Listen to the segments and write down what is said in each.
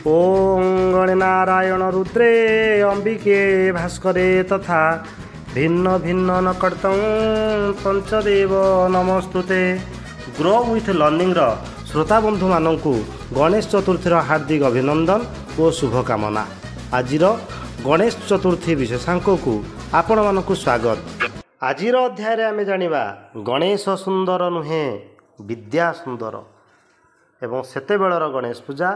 ओं गणनारायण रुद्रे अंबिके भास्करे तथा भिन्न भिन्न नकर्तं पंचदेव नमस्तुते। ग्रो विथ लर्निंग श्रोता बंधु मानू गणेश चतुर्थीर हार्दिक अभिनंदन और शुभकामना। आज गणेश चतुर्थी विशेषांक को आपण मानक स्वागत। आज अध्याय आम जानिबा गणेश सुंदर नुहे विद्या सुंदर एवं सेतेबेलर गणेश पूजा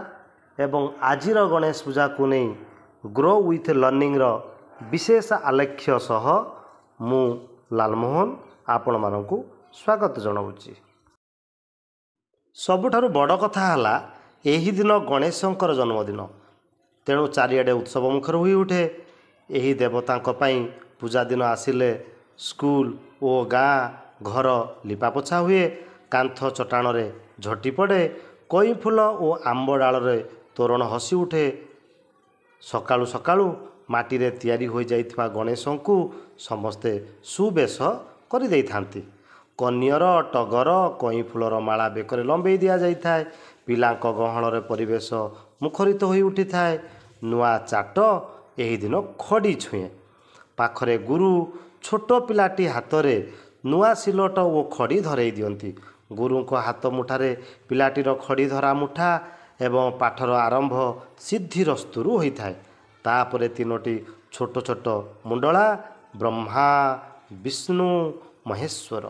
एवं आजिर गणेश पूजा को नहीं ग्रो विथ लर्निंग विशेष आलेख्य सह मु लालमोहन आपण मानक स्वागत जनाऊँगी। सबुठारु बड़ कथा है यही दिन गणेशंकर जन्मदिन, तेणु चारिआडे उत्सव मुखर हुई उठे। यही देवता पूजा दिन आसिले स्कूल ओ गाँ घर लिपापोछा हुए, कांथ चटाण रे झटी पड़े, कई फूल और आंब डाल रे तोरण हसी उठे। सकाळु सकाळु माटी रे तैयारी हो जाइथिबा गणेशों को समस्ते सुबेश करि देइथांती। कन्यर टगर कई फूलर माला बेकरे लंबे दिया जाइथाय। पिलांक गहणरे परिवेश मुखरित होई उठी थाए। नुआ चाट यही दिन खड़ी छुए पाखरे गुरु छोट पिलाटी हाथरे नुआ सिलट और खड़ी धरई दियंती। गुरु को हाथ मुठारे पिलाटीर खड़ी धरा मुठा एवं पाठर आरंभ सिद्धिरस्तुरु होता है। तापरे तीनोटी छोट छोट मुंडला ब्रह्मा विष्णु महेश्वर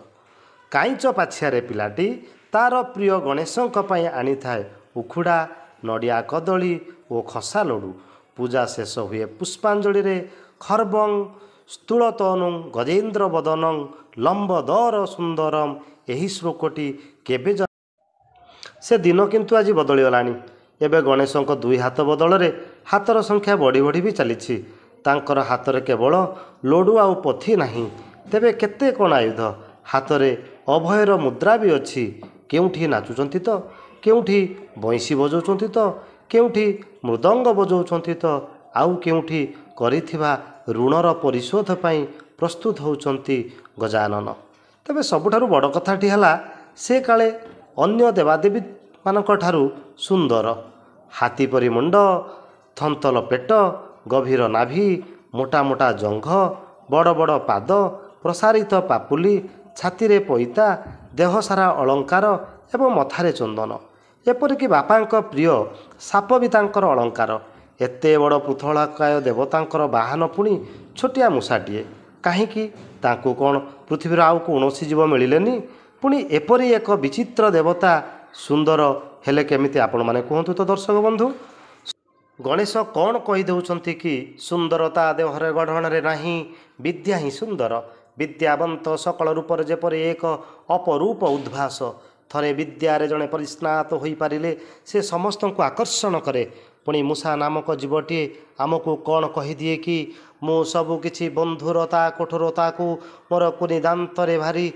काईच पाछियारे पिलाटी तार प्रिय गणेशों आनी थाए उखुड़ा नड़िया कदली और खसा लडू। पूजा शेष हुए पुष्पांजलि रे खर्बं स्थूलतनु गजेन्द्र वदनं लंबदर सुंदरम यही श्लोकटी केबे से दिन किंतु आज बदलीगलानी। एबे गणेशों दुई हाथ बदल रे हाथर संख्या बढ़ी बढ़ी भी चली। तांकर हाथ केवल लडू आउ पथी नहीं, तेबे केते कौन आयुध। हाथरे अभयर मुद्रा भी अच्छी। केउठी नाचुचंती तो, केउठी बंशी बजाउचंती तो, केउठी मृदंग बजाउचंती तो, आउ केउठी करिथिबा ऋणर परिशोध पई प्रस्तुत होउचंती गजानन। तेबे सबुठारु बड़ कथाटी हला से काले अन्य देवादेवी मानक ठारू सुंदर। हाथी परी मुंड, थंतल पेट, गभीर नाभि, मोटा मोटा जंघ, बड़ बड़ पाद, प्रसारित पापुली, छाती रे पैता, देह सारा अलंकार एवं मथारे चंदन। एपरिक बापांक प्रिय साप भी तांकर अलंकार। एते बड़ पृथलाकाय देवतांकर बाहन पुणी छोटिया मूषाटीए। काहींकि तांकु कौन पृथ्वीर आउ कौनसी जीव मिलिलेनी? पुणी एपरी एक विचित्र देवता सुंदर हेले केमिति आपण माने कहतु तो दर्शक बंधु। गणेश कौन कही देउछंती कि सुंदरता देहरे गढ़णे नहीं, विद्या ही सुंदर। विद्यावंत सकल रूपर जेपरि एक अपरूप उद्भास। थरे विद्यारे जड़े परिस्नात हो पारिले से समस्त को आकर्षण करे। पुणी मूषा नामक जीवटी आमको कौन कहीदिए कि मु सबु किछि बंधुरता कठोरता को मोर कुनी दांतरे भारी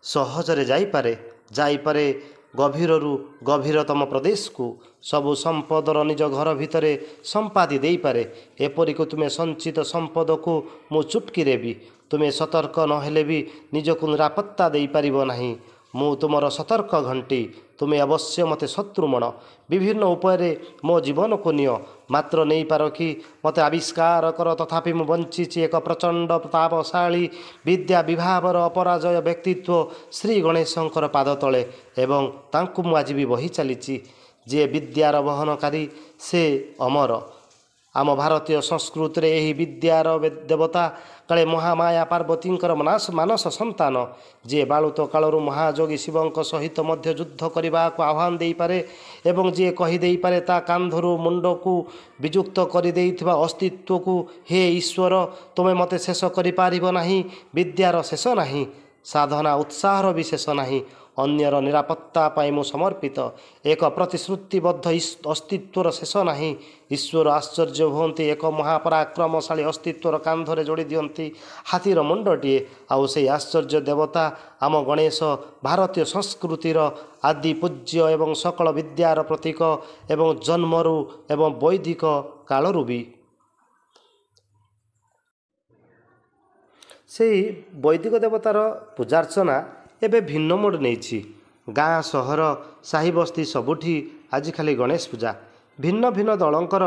सहजरे जाइपारे गभीररू गभीरतम प्रदेश को सबु संपदर निज घर भितरे संपादी देई पारे। एपरिक तुमे संचित संपद को मु चुटकीरे भी तुमे सतर्क नहेले भी निजको निरापत्ता देई पारिबो नाही। मु तुमर सतर्क घंटी, तुमे अवश्य मते शत्रुमण। विभिन्न उपाय मो जीवन को निय, मात्र नहीं पार कि मते आविष्कार कर। तथापि मु बंचिछि एक प्रचंड प्रतापशाली विद्या विभावर अपराजय व्यक्तित्व श्री गणेशंकर पाद तले एवं तांकु मु आज भी बही चली। जे विद्यार वहनकारी से अमर। आम भारतीय संस्कृति रे यही विद्यार देवता काले महामाया पार्वतींकर मानस संतान। जे बालुत कालरू महायोगी शिवंक सहित मध्य युद्ध करने को आह्वान दे पारे एवं जे कहीदे पारे ता कांधरू मुंड को विजुक्त कर अस्तित्व को हे ईश्वर तुमे मते शेष कर नाही। विद्यार शेष नाही, साधना उत्साहर भी शेष नाही। अन्यर निरापत्ता पाई मु समर्पित। एक प्रतिश्रुतिबद्ध अस्तित्वर शेष नाही। ईश्वर आश्चर्य हुंती एक महापराक्रमशाली अस्तित्वर कांधरे जोड़ी दियंती हाथीर मुंडटीए। आउ से आश्चर्य देवता आम गणेश भारतीय संस्कृतिर आदि पूज्य एवं सकल विद्यार प्रतीक एवं जन्मरु एवं वैदिक कालरू भी से वैदिक देवतार पूजार्चना एबे भिन्न मोड़ नहीं। गाँ सहर साही बस्ती सबुठी आज खाली गणेश पूजा। ଭିନ୍ନ ଭିନ୍ନ ଦଳଙ୍କର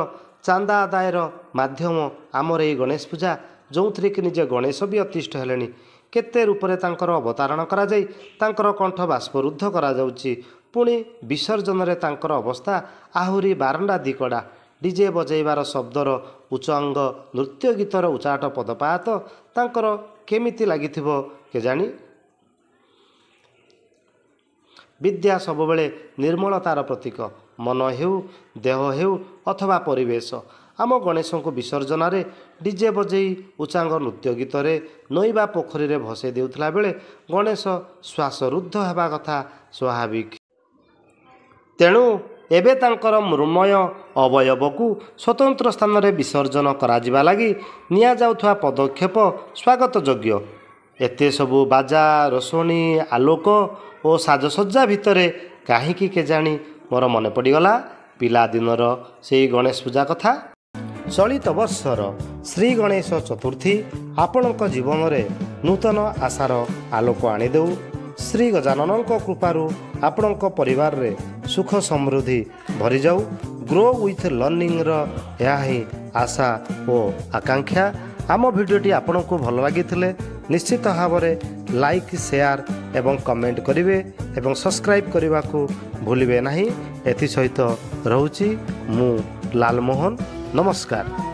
ଚାନ୍ଦା ଆଦାୟର ମାଧ୍ୟମ ଆମର ଏହି ଗଣେଶ ପୂଜା, ଯେଉଁଥିରେ କି ନିଜେ ଗଣେଶ ବି ଅତିଷ୍ଠ ହେଲେଣି। କେତେ ରୂପରେ ତାଙ୍କର ଅବତାରଣ କରାଯାଇ ତାଙ୍କର କଣ୍ଠ ବାଷ୍ପରୁଦ୍ଧ କରାଯାଉଛି। ପୁଣି ବିସର୍ଜନରେ ତାଙ୍କର ଅବସ୍ଥା ଆହୁରି ବାରଣ୍ଡା ଦିକଡ଼ା। ଡିଜେ ବଜାଇବାର ଶବ୍ଦର ଉଚ୍ଚାଙ୍ଗ, ନୃତ୍ୟ ଗୀତର ଉଚାଟ ପଦପାତ ତାଙ୍କର କେମିତି ଲାଗିଥିବ କେଜାଣି। ବିଦ୍ୟା ସବୁବେଳେ ନିର୍ମଳତାର ପ୍ରତୀକ। ମନ ହେଉ, ଦେହ ହେଉ ଅଥବା ପରିବେଶ। ଆମ ଗଣେଶଙ୍କୁ ବିସର୍ଜନରେ ଡିଜେ ବଜେଇ ଉଚ୍ଚାଙ୍ଗ ନୃତ୍ୟ ଗୀତରେ ନଈ ବା ପୋଖରୀରେ ଭସେଇ ଦେଉଥିଲା ବେଳେ ଗଣେଶ ଶ୍ୱାସରୁଦ୍ଧ ହେବା କଥା ସ୍ୱାଭାବିକ। ତେଣୁ ଏବେ ତାଙ୍କର ମୃଣ୍ମୟ ଅବୟବକୁ ସ୍ୱତନ୍ତ୍ର ସ୍ଥାନରେ ବିସର୍ଜନ କରାଯିବା ଲାଗି ନିଆଯାଉଥିବା ପଦକ୍ଷେପ ସ୍ୱାଗତଯୋଗ୍ୟ। ଏତେ ସବୁ ବାଜା, ରୋଷଣୀ, ଆଲୋକ ଓ ସାଜସଜ୍ଜା ଭିତରେ କାହିଁକି କେଜାଣି ମୋର ମନେ ପଡ଼ିଗଲା ପିଲାଦିନର ସେଇ ଗଣେଶ ପୂଜା କଥା। ଚଳିତ ବର୍ଷର ଶ୍ରୀ ଗଣେଶ ଚତୁର୍ଥୀ ଆପଣଙ୍କ ଜୀବନରେ ନୂତନ ଆଶାର ଆଲୋକ ଆଣିଦେଉ। ଶ୍ରୀ ଗଜାନନଙ୍କ କୃପାରୁ ଆପଣଙ୍କ ପରିବାରରେ ସୁଖ ସମୃଦ୍ଧି ଭରିଯାଉ। ଗ୍ରୋ ୱିଥ୍ ଲର୍ଣ୍ଣିଂର ଏହା ହିଁ ଆଶା ଓ ଆକାଂକ୍ଷା। ଆମ ଭିଡ଼ିଓଟି ଆପଣଙ୍କୁ ଭଲ ଲାଗିଥିଲେ ନିଶ୍ଚିତ ଭାବରେ ଲାଇକ୍, ସେୟାର ଏବଂ କମେଣ୍ଟ କରିବେ ଏବଂ ସବସ୍କ୍ରାଇବ୍ କରିବାକୁ ଭୁଲିବେ ନାହିଁ। ଏଥିସହିତ ରହୁଛି ମୁଁ ଲାଲମୋହନ। ନମସ୍କାର।